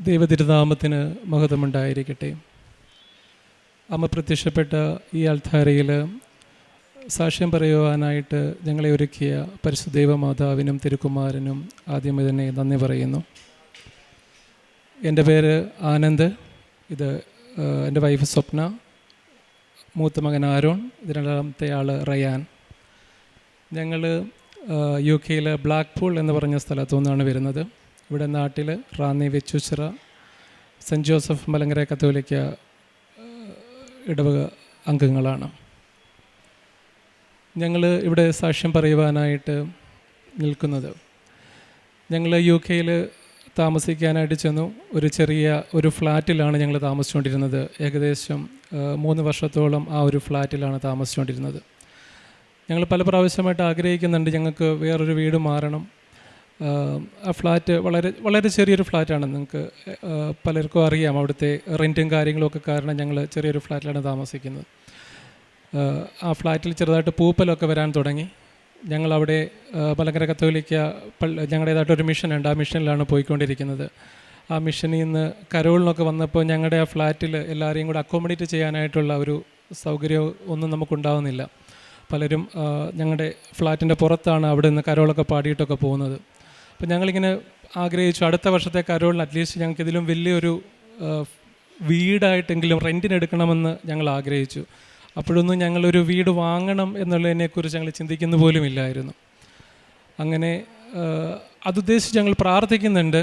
ദൈവതിരുനാമത്തിന് മഹത്വമുണ്ടായിരിക്കട്ടെ. അമ്മ പ്രത്യക്ഷപ്പെട്ട ഈ അൾത്താരയിൽ സാക്ഷ്യം പറയുവാനായിട്ട് ഞങ്ങളെ ഒരുക്കിയ പരിശുദ്ധ ദൈവമാതാവിനും തിരുക്കുമാരനും ആദ്യമേ തന്നെ നന്ദി പറയുന്നു. എൻ്റെ പേര് ആനന്ദ്. ഇത് എൻ്റെ വൈഫ് സ്വപ്ന, മൂത്ത മകൻ ആരോൺ, ഇത് രണ്ടാമത്തെ ആൾ റയാൻ. ഞങ്ങൾ UK ബ്ലാക്ക് പൂൾ എന്ന് പറഞ്ഞ സ്ഥലത്തു നിന്നാണ് വരുന്നത്. ഇവിടെ നാട്ടിൽ റാന്നി വെച്ചുച്ചിറ സെൻറ്റ് ജോസഫ് മലങ്കര കത്തോലിക്ക ഇടവക അംഗങ്ങളാണ്. ഞങ്ങൾ ഇവിടെ സാക്ഷ്യം പറയുവാനായിട്ട് നിൽക്കുന്നത്, ഞങ്ങൾ UK താമസിക്കാനായിട്ട് ചെന്നു. ഒരു ഫ്ലാറ്റിലാണ് ഞങ്ങൾ താമസിച്ചുകൊണ്ടിരുന്നത്. ഏകദേശം 3 വർഷത്തോളം ആ ഒരു ഫ്ലാറ്റിലാണ് താമസിച്ചുകൊണ്ടിരുന്നത്. ഞങ്ങൾ പല പ്രാവശ്യമായിട്ട് ആഗ്രഹിക്കുന്നുണ്ട് ഞങ്ങൾക്ക് വേറൊരു വീട് മാറണം. ആ ഫ്ലാറ്റ് വളരെ ചെറിയൊരു ഫ്ലാറ്റാണ്. നിങ്ങൾക്ക് പലർക്കും അറിയാം, അവിടുത്തെ റെൻറ്റും കാര്യങ്ങളൊക്കെ കാരണം ഞങ്ങൾ ചെറിയൊരു ഫ്ലാറ്റിലാണ് താമസിക്കുന്നത്. ആ ഫ്ലാറ്റിൽ ചെറുതായിട്ട് പൂപ്പലൊക്കെ വരാൻ തുടങ്ങി. ഞങ്ങളവിടെ മലങ്കര കത്തോലിക്ക ഞങ്ങളുടേതായിട്ടൊരു മിഷനുണ്ട്. ആ മിഷനിലാണ് പോയിക്കൊണ്ടിരിക്കുന്നത്. ആ മിഷനിൽ നിന്ന് കരോളിനൊക്കെ വന്നപ്പോൾ ഞങ്ങളുടെ ആ ഫ്ലാറ്റിൽ എല്ലാവരെയും കൂടെ അക്കോമഡേറ്റ് ചെയ്യാനായിട്ടുള്ള ഒരു സൗകര്യം ഒന്നും നമുക്കുണ്ടാവുന്നില്ല. പലരും ഞങ്ങളുടെ ഫ്ലാറ്റിൻ്റെ പുറത്താണ് അവിടെ നിന്ന് കരോളൊക്കെ പാടിയിട്ടൊക്കെ പോകുന്നത്. അപ്പോൾ ഞങ്ങളിങ്ങനെ ആഗ്രഹിച്ചു, അടുത്ത വർഷത്തെ കരോളിന് അറ്റ്ലീസ്റ്റ് ഞങ്ങൾക്ക് ഇതിലും വലിയൊരു വീടായിട്ടെങ്കിലും റെൻറ്റിനെടുക്കണമെന്ന് ഞങ്ങൾ ആഗ്രഹിച്ചു. അപ്പോഴൊന്നും ഞങ്ങളൊരു വീട് വാങ്ങണം എന്നുള്ളതിനെക്കുറിച്ച് ഞങ്ങൾ ചിന്തിക്കുന്ന പോലും ഇല്ലായിരുന്നു. അങ്ങനെ അതുദ്ദേശിച്ച് ഞങ്ങൾ പ്രാർത്ഥിക്കുന്നുണ്ട്.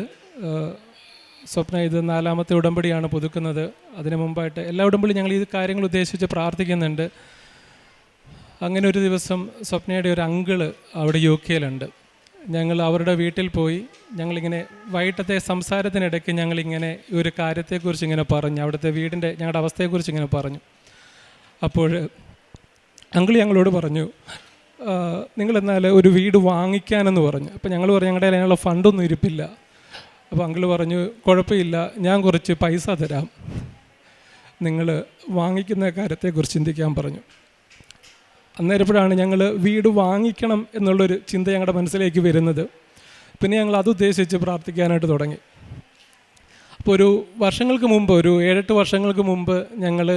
സ്വപ്ന ഇത് 4ാമത്തെ ഉടമ്പടിയാണ് പുതുക്കുന്നത്. അതിന് മുമ്പായിട്ട് എല്ലാ ഉടമ്പടിയും ഞങ്ങൾ ഈ കാര്യങ്ങൾ ഉദ്ദേശിച്ച് പ്രാർത്ഥിക്കുന്നുണ്ട്. അങ്ങനെ ഒരു ദിവസം സ്വപ്നയുടെ ഒരു അങ്കിള് അവിടെ UK ഞങ്ങൾ അവരുടെ വീട്ടിൽ പോയി. ഞങ്ങളിങ്ങനെ വൈകിട്ടത്തെ സംസാരത്തിനിടയ്ക്ക് ഞങ്ങളിങ്ങനെ ഒരു കാര്യത്തെക്കുറിച്ച് ഇങ്ങനെ പറഞ്ഞു, അവിടുത്തെ വീടിൻ്റെ ഞങ്ങളുടെ അവസ്ഥയെക്കുറിച്ച് ഇങ്ങനെ പറഞ്ഞു. അപ്പോൾ അങ്കിൾ ഞങ്ങളോട് പറഞ്ഞു, നിങ്ങളെന്നാൽ ഒരു വീട് വാങ്ങിക്കാനെന്ന് പറഞ്ഞു. അപ്പോൾ ഞങ്ങൾ പറഞ്ഞു ഞങ്ങളുടെ അതിനുള്ള ഫണ്ടൊന്നും ഇരിപ്പില്ല. അപ്പോൾ അങ്കിൾ പറഞ്ഞു, കുഴപ്പമില്ല, ഞാൻ കുറച്ച് പൈസ തരാം, നിങ്ങൾ വാങ്ങിക്കുന്ന കാര്യത്തെക്കുറിച്ച് ചിന്തിക്കാൻ പറഞ്ഞു. അന്നേരപ്പോഴാണ് ഞങ്ങൾ വീട് വാങ്ങിക്കണം എന്നുള്ളൊരു ചിന്ത ഞങ്ങളുടെ മനസ്സിലേക്ക് വരുന്നത്. പിന്നെ ഞങ്ങൾ അതുദ്ദേശിച്ച് പ്രാർത്ഥിക്കാനായിട്ട് തുടങ്ങി. അപ്പോൾ ഒരു 7-8 വർഷങ്ങൾക്ക് മുമ്പ് ഞങ്ങൾ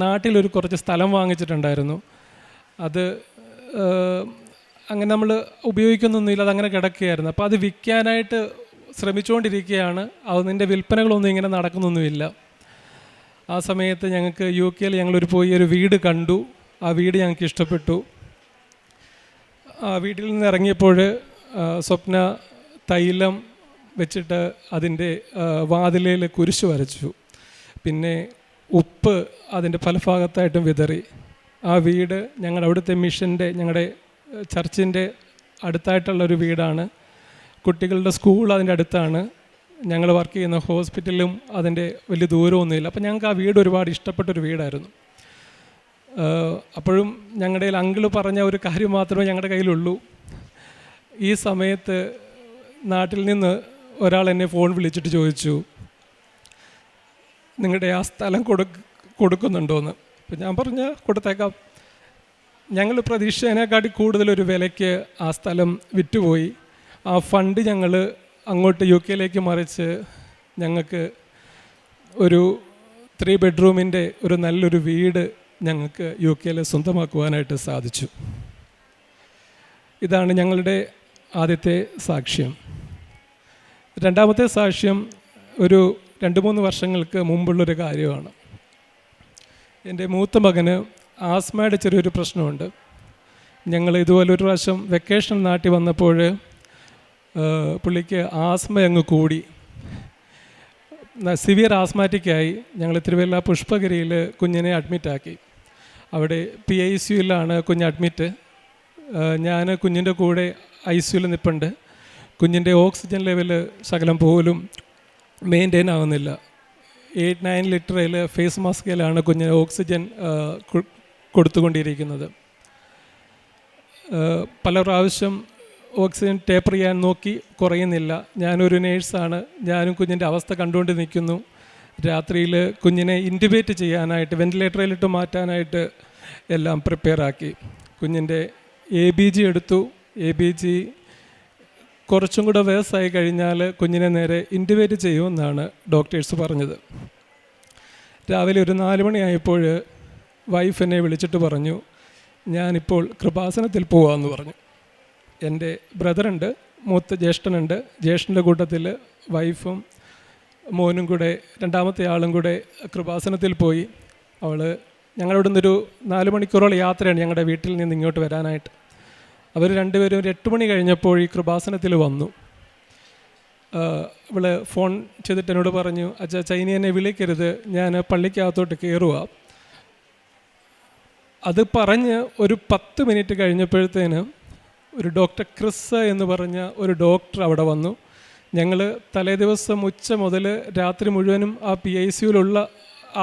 നാട്ടിലൊരു കുറച്ച് സ്ഥലം വാങ്ങിച്ചിട്ടുണ്ടായിരുന്നു. അത് അങ്ങനെ നമ്മൾ ഉപയോഗിക്കുന്നൊന്നുമില്ല, അതങ്ങനെ കിടക്കുകയായിരുന്നു. അപ്പോൾ അത് വിൽക്കാനായിട്ട് ശ്രമിച്ചുകൊണ്ടിരിക്കുകയാണ്. അതിൻ്റെ വിൽപ്പനകളൊന്നും ഇങ്ങനെ നടക്കുന്നൊന്നുമില്ല. ആ സമയത്ത് ഞങ്ങൾക്ക് UK ഞങ്ങളൊരു പോയി ഒരു വീട് കണ്ടു. ആ വീട് ഞങ്ങൾക്ക് ഇഷ്ടപ്പെട്ടു. ആ വീട്ടിൽ നിന്ന് ഇറങ്ങിയപ്പോൾ സ്വപ്ന തൈലം വെച്ചിട്ട് അതിൻ്റെ വാതിലിൽ കുരിശ് വരച്ചു. പിന്നെ ഉപ്പ് അതിൻ്റെ പല ഭാഗത്തായിട്ടും വിതറി. ആ വീട് ഞങ്ങളുടെ അവിടുത്തെ മിഷൻ്റെ ഞങ്ങളുടെ ചർച്ചിൻ്റെ അടുത്തായിട്ടുള്ളൊരു വീടാണ്. കുട്ടികളുടെ സ്കൂൾ അതിൻ്റെ അടുത്താണ്. ഞങ്ങൾ വർക്ക് ചെയ്യുന്ന ഹോസ്പിറ്റലും അതിൻ്റെ വലിയ ദൂരമൊന്നുമില്ല. അപ്പോൾ ഞങ്ങൾക്ക് ആ വീട് ഒരുപാട് ഇഷ്ടപ്പെട്ടൊരു വീടായിരുന്നു. അപ്പോഴും ഞങ്ങളുടെ അങ്കിള് പറഞ്ഞ ഒരു കാര്യം മാത്രമേ ഞങ്ങളുടെ കയ്യിലുള്ളൂ. ഈ സമയത്ത് നാട്ടിൽ നിന്ന് ഒരാൾ എന്നെ ഫോൺ വിളിച്ചിട്ട് ചോദിച്ചു, നിങ്ങളുടെ ആ സ്ഥലം കൊടുക്കുന്നുണ്ടോയെന്ന്. അപ്പം ഞാൻ പറഞ്ഞ കൊടുത്തേക്കാം. ഞങ്ങൾ പ്രതീക്ഷിച്ചതിനെക്കാട്ടി കൂടുതലൊരു വിലയ്ക്ക് ആ സ്ഥലം വിറ്റുപോയി. ആ ഫണ്ട് ഞങ്ങൾ അങ്ങോട്ട് UK മറിച്ച് ഞങ്ങൾക്ക് ഒരു 3 ബെഡ്റൂമിൻ്റെ ഒരു നല്ലൊരു വീട് ഞങ്ങൾക്ക് UK സ്വന്തമാക്കുവാനായിട്ട് സാധിച്ചു. ഇതാണ് ഞങ്ങളുടെ ആദ്യത്തെ സാക്ഷ്യം. രണ്ടാമത്തെ സാക്ഷ്യം ഒരു 2-3 വർഷങ്ങൾക്ക് മുമ്പുള്ളൊരു കാര്യമാണ്. എൻ്റെ മൂത്ത മകന് ആസ്മയുടെ ചെറിയൊരു പ്രശ്നമുണ്ട്. ഞങ്ങൾ ഇതുപോലെ ഒരു പ്രാവശ്യം വെക്കേഷൻ നാട്ടിൽ വന്നപ്പോൾ പുള്ളിക്ക് ആസ്മ അങ്ങ് കൂടി, സിവിയർ ആസ്മാറ്റിക്കായി. ഞങ്ങൾ തിരുവല്ല പുഷ്പഗിരിയിൽ കുഞ്ഞിനെ അഡ്മിറ്റാക്കി. അവിടെ PICU കുഞ്ഞ് അഡ്മിറ്റ്. ഞാൻ കുഞ്ഞിൻ്റെ കൂടെ ICU നിൽപ്പുണ്ട്. കുഞ്ഞിൻ്റെ ഓക്സിജൻ ലെവൽ ശകലം പോലും മെയിൻറ്റെയിൻ ആവുന്നില്ല. 8-9 ലിറ്ററിൽ ഫേസ് മാസ്കിലാണ് കുഞ്ഞിന് ഓക്സിജൻ കൊടുത്തുകൊണ്ടിരിക്കുന്നത്. പല പ്രാവശ്യം ഓക്സിജൻ ടേപ്പർ ചെയ്യാൻ നോക്കി, കുറയുന്നില്ല. ഞാനൊരു നേഴ്സാണ്. ഞാനും കുഞ്ഞിൻ്റെ അവസ്ഥ കണ്ടുകൊണ്ട് നിൽക്കുന്നു. രാത്രിയിൽ കുഞ്ഞിനെ ഇൻറ്റുബേറ്റ് ചെയ്യാനായിട്ട് വെൻറ്റിലേറ്ററിലിട്ട് മാറ്റാനായിട്ട് എല്ലാം പ്രിപ്പയർ ആക്കി. കുഞ്ഞിൻ്റെ ABG എടുത്തു. ABG കുറച്ചും കൂടെ വയസ്സായി കഴിഞ്ഞാൽ കുഞ്ഞിനെ നേരെ ഇൻറ്റുബേറ്റ് ചെയ്യുമെന്നാണ് ഡോക്ടേഴ്സ് പറഞ്ഞത്. രാവിലെ ഒരു 4 മണിയായപ്പോൾ വൈഫ് എന്നെ വിളിച്ചിട്ട് പറഞ്ഞു, ഞാനിപ്പോൾ കൃപാസനത്തിൽ പോകാമെന്ന് പറഞ്ഞു. എൻ്റെ ബ്രദറുണ്ട്, മൂത്ത ജ്യേഷ്ഠനുണ്ട്. ജ്യേഷ്ഠൻ്റെ കൂട്ടത്തിൽ വൈഫും മോനും കൂടെ, രണ്ടാമത്തെ ആളും കൂടെ കൃപാസനത്തിൽ പോയി. ഞങ്ങളിവിടെ നിന്നൊരു 4 മണിക്കൂറോളം യാത്രയാണ് ഞങ്ങളുടെ വീട്ടിൽ നിന്ന് ഇങ്ങോട്ട് വരാനായിട്ട്. അവർ രണ്ടുപേരും ഒരു 8 മണി കഴിഞ്ഞപ്പോൾ ഈ കൃപാസനത്തിൽ വന്നു. ഇവള് ഫോൺ ചെയ്തിട്ട് എന്നോട് പറഞ്ഞു, അച്ഛാ ചൈനി എന്നെ വിളിക്കരുത്, ഞാൻ പള്ളിക്കകത്തോട്ട് കയറുക. അത് പറഞ്ഞ് ഒരു 10 മിനിറ്റ് കഴിഞ്ഞപ്പോഴത്തേന് ഒരു ഡോക്ടർ ക്രിസ് എന്ന് പറഞ്ഞ ഒരു ഡോക്ടർ അവിടെ വന്നു. ഞങ്ങൾ തലേ ദിവസം ഉച്ച മുതൽ രാത്രി മുഴുവനും ആ PICUവിലുള്ള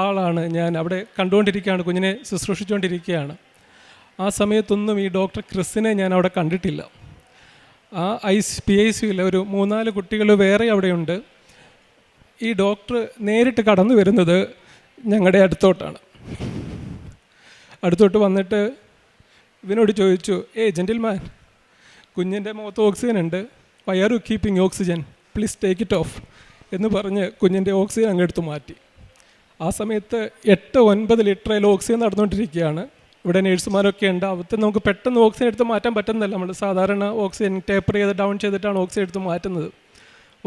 ആളാണ്. ഞാൻ അവിടെ കണ്ടുകൊണ്ടിരിക്കുകയാണ്, കുഞ്ഞിനെ ശുശ്രൂഷിച്ചുകൊണ്ടിരിക്കുകയാണ്. ആ സമയത്തൊന്നും ഈ ഡോക്ടർ ക്രിസിനെ ഞാൻ അവിടെ കണ്ടിട്ടില്ല. ആ PICUവിൽ ഒരു 3-4 കുട്ടികൾ വേറെ അവിടെയുണ്ട്. ഈ ഡോക്ടർ നേരിട്ട് കടന്നു വരുന്നത് ഞങ്ങളുടെ അടുത്തോട്ടാണ്. അടുത്തോട്ട് വന്നിട്ട് ഇവനോട് ചോദിച്ചു, ജെന്റിൽമാൻ, കുഞ്ഞിൻ്റെ മുഖത്ത് ഓക്സിജൻ ഉണ്ട്, why are you keeping oxygen, please take it off എന്ന് പറഞ്ഞ് കുഞ്ഞിൻ്റെ ഓക്സിജൻ അങ്ങെടുത്ത് മാറ്റി. ആ സമയത്ത് 8-9 ലിറ്ററിൽ ഓക്സിജൻ നടന്നുകൊണ്ടിരിക്കുകയാണ്. ഇവിടെ നേഴ്സുമാരൊക്കെ ഉണ്ട്. അവർക്ക് നമുക്ക് പെട്ടെന്ന് ഓക്സിജൻ എടുത്ത് മാറ്റാൻ പറ്റുന്നില്ല. നമ്മൾ സാധാരണ ഓക്സിജൻ ടേപ്പർ ചെയ്ത് ഡൗൺ ചെയ്തിട്ടാണ് ഓക്സിജൻ എടുത്ത് മാറ്റുന്നത്.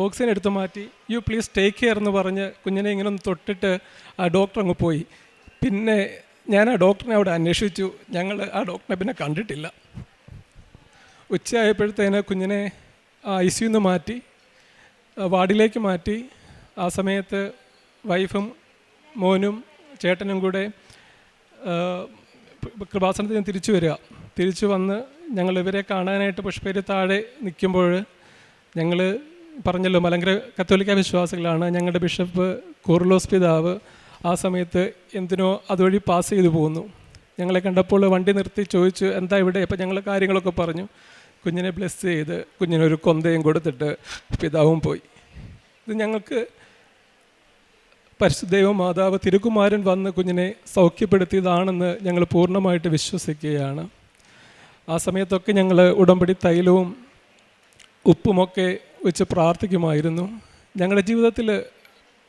ഓക്സിജൻ എടുത്ത് മാറ്റി, യു പ്ലീസ് ടേക്ക് കെയർ എന്ന് പറഞ്ഞ് കുഞ്ഞിനെ ഇങ്ങനെ ഒന്ന് തൊട്ടിട്ട് ആ ഡോക്ടർ അങ്ങ് പോയി. പിന്നെ ഞാൻ ആ ഡോക്ടറിനെ അവിടെ അന്വേഷിച്ചു. ഞങ്ങൾ ആ ഡോക്ടറിനെ പിന്നെ കണ്ടിട്ടില്ല. ഉച്ചയായപ്പോഴത്തേന് കുഞ്ഞിനെ ICUന്ന് മാറ്റി വാർഡിലേക്ക് മാറ്റി. ആ സമയത്ത് വൈഫും മോനും ചേട്ടനും കൂടെ കൃപാസനത്തിൽ നിന്ന് തിരിച്ചു വന്ന് ഞങ്ങൾ ഇവരെ കാണാനായിട്ട് പുഷ്പേരി താഴെ നിൽക്കുമ്പോൾ, ഞങ്ങൾ പറഞ്ഞല്ലോ മലങ്കര കത്തോലിക്ക വിശ്വാസികളാണ്. ഞങ്ങളുടെ ബിഷപ്പ് കൂർലോസ് പിതാവ് ആ സമയത്ത് എന്തിനോ അതുവഴി പാസ് ചെയ്തു പോകുന്നു. ഞങ്ങളെ കണ്ടപ്പോൾ വണ്ടി നിർത്തി ചോദിച്ചു, എന്താ ഇവിടെ? അപ്പോൾ ഞങ്ങൾ കാര്യങ്ങളൊക്കെ പറഞ്ഞു. കുഞ്ഞിനെ ബ്ലെസ് ചെയ്ത് കുഞ്ഞിനൊരു കൊന്തയും കൊടുത്തിട്ട് പിതാവും പോയി. ഇത് ഞങ്ങൾക്ക് പരിശുദ്ധ മാതാവ് തിരുക്കുമാരൻ വന്ന് കുഞ്ഞിനെ സൗഖ്യപ്പെടുത്തിയതാണെന്ന് ഞങ്ങൾ പൂർണ്ണമായിട്ട് വിശ്വസിക്കുകയാണ്. ആ സമയത്തൊക്കെ ഞങ്ങൾ ഉടമ്പടി തൈലവും ഉപ്പുമൊക്കെ വെച്ച് പ്രാർത്ഥിക്കുമായിരുന്നു. ഞങ്ങളുടെ ജീവിതത്തിൽ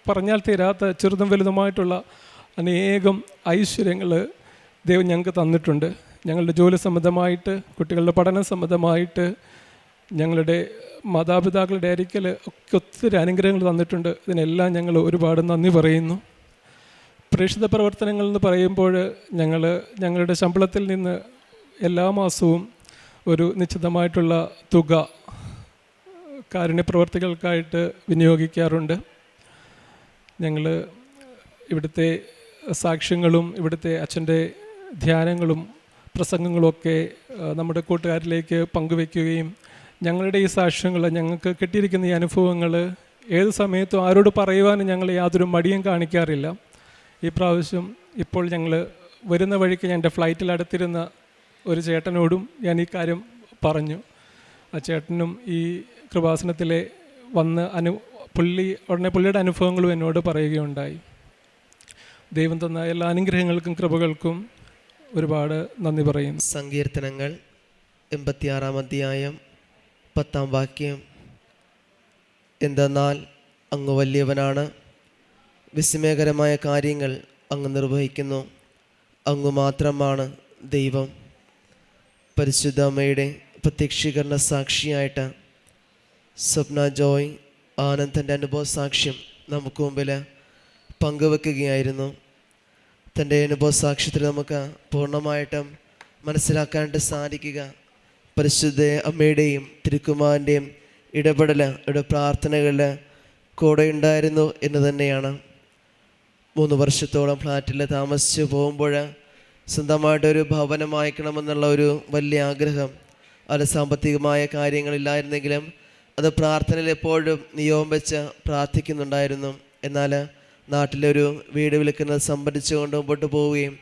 പറഞ്ഞാൽ തീരാത്ത ചെറുതും വലുതുമായിട്ടുള്ള അനേകം ഐശ്വര്യങ്ങൾ ദൈവം ഞങ്ങൾക്ക് തന്നിട്ടുണ്ട്. ഞങ്ങളുടെ ജോലി സംബന്ധമായിട്ട്, കുട്ടികളുടെ പഠന സംബന്ധമായിട്ട്, ഞങ്ങളുടെ മാതാപിതാക്കളുടെ അരിക്കൽ ഒക്കെ ഒത്തിരി അനുഗ്രഹങ്ങൾ തന്നിട്ടുണ്ട്. ഇതിനെല്ലാം ഞങ്ങൾ ഒരുപാട് നന്ദി പറയുന്നു. പ്രേക്ഷിത പ്രവർത്തനങ്ങൾ എന്ന് പറയുമ്പോൾ ഞങ്ങളുടെ ശമ്പളത്തിൽ നിന്ന് എല്ലാ മാസവും ഒരു നിശ്ചിതമായിട്ടുള്ള തുക കാരുണ്യ പ്രവർത്തികൾക്കായിട്ട് വിനിയോഗിക്കാറുണ്ട്. ഞങ്ങൾ ഇവിടുത്തെ സാക്ഷ്യങ്ങളും ഇവിടുത്തെ അച്ഛൻ്റെ ധ്യാനങ്ങളും പ്രസംഗങ്ങളുമൊക്കെ നമ്മുടെ കൂട്ടുകാരിലേക്ക് പങ്കുവയ്ക്കുകയും ഞങ്ങളുടെ ഈ സാക്ഷ്യങ്ങൾ, ഞങ്ങൾക്ക് കിട്ടിയിരിക്കുന്ന ഈ അനുഭവങ്ങൾ ഏത് സമയത്തും ആരോട് പറയുവാനും ഞങ്ങൾ യാതൊരു മടിയും കാണിക്കാറില്ല. ഈ പ്രാവശ്യം ഇപ്പോൾ ഞങ്ങൾ വരുന്ന വഴിക്ക് എൻ്റെ ഫ്ലൈറ്റിൽ അടുത്തിരുന്ന ഒരു ചേട്ടനോടും ഞാൻ ഈ കാര്യം പറഞ്ഞു. ആ ചേട്ടനും ഈ കൃപാസനത്തിലെ വന്ന് പുള്ളിയുടെ അനുഭവങ്ങളും എന്നോട് പറയുകയുണ്ടായി. ദൈവം തന്ന എല്ലാ അനുഗ്രഹങ്ങൾക്കും കൃപകൾക്കും ഒരുപാട് നന്ദി പറയുന്നു. സങ്കീർത്തനങ്ങൾ 86-ാം അധ്യായം 10-ാം വാക്യം. എന്തെന്നാൽ അങ്ങ് വലിയവനാണ്, വിസ്മയകരമായ കാര്യങ്ങൾ അങ്ങ് നിർവഹിക്കുന്നു, അങ്ങ് മാത്രമാണ് ദൈവം. പരിശുദ്ധ അമ്മയുടെ പ്രത്യക്ഷീകരണ സാക്ഷിയായിട്ട് സ്വപ്ന ജോയ് ആനന്ദൻ്റെ അനുഭവ സാക്ഷ്യം നമുക്ക് മുമ്പിൽ പങ്കുവെക്കുകയായിരുന്നു. തൻ്റെ അനുഭവ സാക്ഷ്യത്തിൽ നമുക്ക് പൂർണ്ണമായിട്ടും മനസ്സിലാക്കാനായിട്ട് സാധിക്കുക പരിശുദ്ധ അമ്മയുടെയും തിരുക്കുമാരൻ്റെയും ഇടപെടൽ, പ്രാർത്ഥനകളിൽ കൂടെ ഉണ്ടായിരുന്നു എന്ന് തന്നെയാണ്. 3 വർഷത്തോളം ഫ്ലാറ്റിൽ താമസിച്ച് പോകുമ്പോൾ സ്വന്തമായിട്ടൊരു ഭവനം വായിക്കണമെന്നുള്ള ഒരു വലിയ ആഗ്രഹം, അത് സാമ്പത്തികമായ കാര്യങ്ങളില്ലായിരുന്നെങ്കിലും അത് പ്രാർത്ഥനയിൽ എപ്പോഴും നിയോഗം വെച്ച് പ്രാർത്ഥിക്കുന്നുണ്ടായിരുന്നു. എന്നാൽ നാട്ടിലൊരു വീട് വിൽക്കുന്നത് സംബന്ധിച്ചുകൊണ്ട് മുമ്പോട്ട് പോവുകയും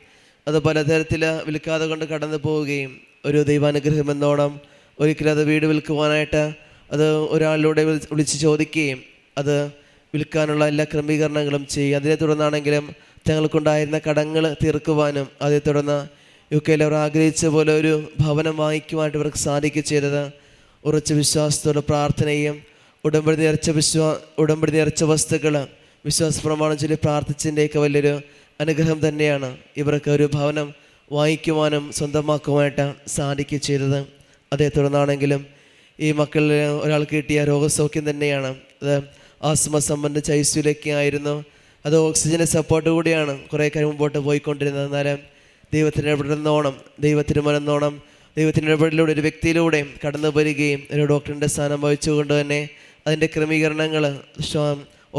അത് പലതരത്തിൽ വിൽക്കാതെ കൊണ്ട് കടന്നു പോവുകയും ഒരു ദൈവാനുഗ്രഹം എന്നോണം ഒരിക്കലും അത് വീട് വിൽക്കുവാനായിട്ട് അത് ഒരാളിലൂടെ വിളിച്ച് ചോദിക്കുകയും അത് വിൽക്കാനുള്ള എല്ലാ ക്രമീകരണങ്ങളും ചെയ്യും. അതിനെ തുടർന്നാണെങ്കിലും തങ്ങൾക്കുണ്ടായിരുന്ന കടങ്ങൾ തീർക്കുവാനും അതേ തുടർന്ന് UK അവർ ആഗ്രഹിച്ച പോലെ ഒരു ഭവനം വാങ്ങിക്കുവാനായിട്ട് ഇവർക്ക് സാധിക്കുക ചെയ്തത് ഉറച്ച വിശ്വാസത്തോടെ പ്രാർത്ഥനയും ഉടമ്പടി നേർച്ച വസ്തുക്കൾ വിശ്വാസ പ്രമാണം ചൊല്ലി പ്രാർത്ഥിച്ചതിൻ്റെയൊക്കെ വലിയൊരു അനുഗ്രഹം തന്നെയാണ് ഇവർക്ക് ഒരു ഭവനം വാങ്ങിക്കുവാനും സ്വന്തമാക്കുവാനായിട്ട് സാധിക്കുക ചെയ്തത്. അതേ തുടർന്നാണെങ്കിലും ഈ മക്കളിൽ ഒരാൾക്ക് കിട്ടിയ രോഗസൗഖ്യം തന്നെയാണ്. അത് ആസ്മ സംബന്ധിച്ച ഐസിയുലൊക്കെ ആയിരുന്നു. അത് ഓക്സിജൻ്റെ സപ്പോർട്ട് കൂടിയാണ് കുറേ കാര്യം മുമ്പോട്ട് പോയിക്കൊണ്ടിരുന്നത്. എന്നാലും ദൈവത്തിൻ്റെ ഇടപെടുന്നോണം, ദൈവത്തിന് മറന്നോണം, ദൈവത്തിൻ്റെ ഇടപെടലിലൂടെ ഒരു വ്യക്തിയിലൂടെ കടന്നു വരികയും ഒരു ഡോക്ടറിൻ്റെ സ്ഥാനം വഹിച്ചുകൊണ്ട് തന്നെ അതിൻ്റെ ക്രമീകരണങ്ങൾ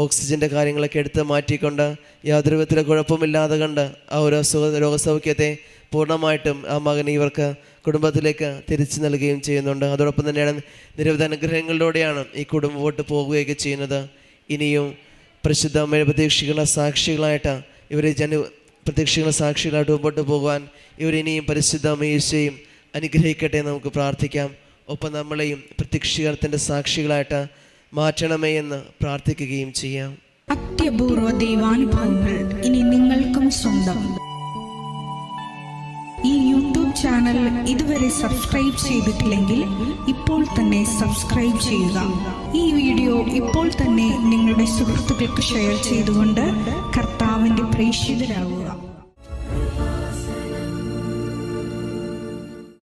ഓക്സിജൻ്റെ കാര്യങ്ങളൊക്കെ എടുത്ത് മാറ്റിക്കൊണ്ട് യാതൊരു വിധത്തിലെ കുഴപ്പമില്ലാതെ കണ്ട് ആ ഒരു രോഗസൗഖ്യത്തെ പൂർണ്ണമായിട്ടും ആ മകന് ഇവർക്ക് കുടുംബത്തിലേക്ക് തിരിച്ചു നൽകുകയും ചെയ്യുന്നുണ്ട്. അതോടൊപ്പം തന്നെയാണ് നിരവധി അനുഗ്രഹങ്ങളിലൂടെയാണ് ഈ കുടുംബം മുമ്പോട്ട് പോകുകയൊക്കെ ചെയ്യുന്നത്. ഇനിയും പരിശുദ്ധ അമ്മയുടെ പ്രതീക്ഷിക്കുന്ന സാക്ഷികളായിട്ട് പ്രതീക്ഷിക്കുന്ന സാക്ഷികളായിട്ട് മുമ്പോട്ട് പോകുവാൻ ഇവരിനിയും പരിശുദ്ധ അമ്മയേശയും അനുഗ്രഹിക്കട്ടെ നമുക്ക് പ്രാർത്ഥിക്കാം. ഒപ്പം നമ്മളെയും പ്രത്യക്ഷീകരണത്തിൻ്റെ സാക്ഷികളായിട്ട് മാറ്റണമേ എന്ന് പ്രാർത്ഥിക്കുകയും ചെയ്യാം. അത്യപൂർവ ദൈവാനുഭവങ്ങൾ ഇനി നിങ്ങൾക്കും സ്വന്തം. ഈ യൂട്യൂബ് ചാനൽ ഇതുവരെ സബ്സ്ക്രൈബ് ചെയ്തിട്ടില്ലെങ്കിൽ ഇപ്പോൾ തന്നെ സബ്സ്ക്രൈബ് ചെയ്യുക. ഈ വീഡിയോ ഇപ്പോൾ തന്നെ നിങ്ങളുടെ സുഹൃത്തുക്കൾക്ക് ഷെയർ ചെയ്തുകൊണ്ട് കർത്താവിൻ്റെ പ്രേക്ഷിതരാകുക.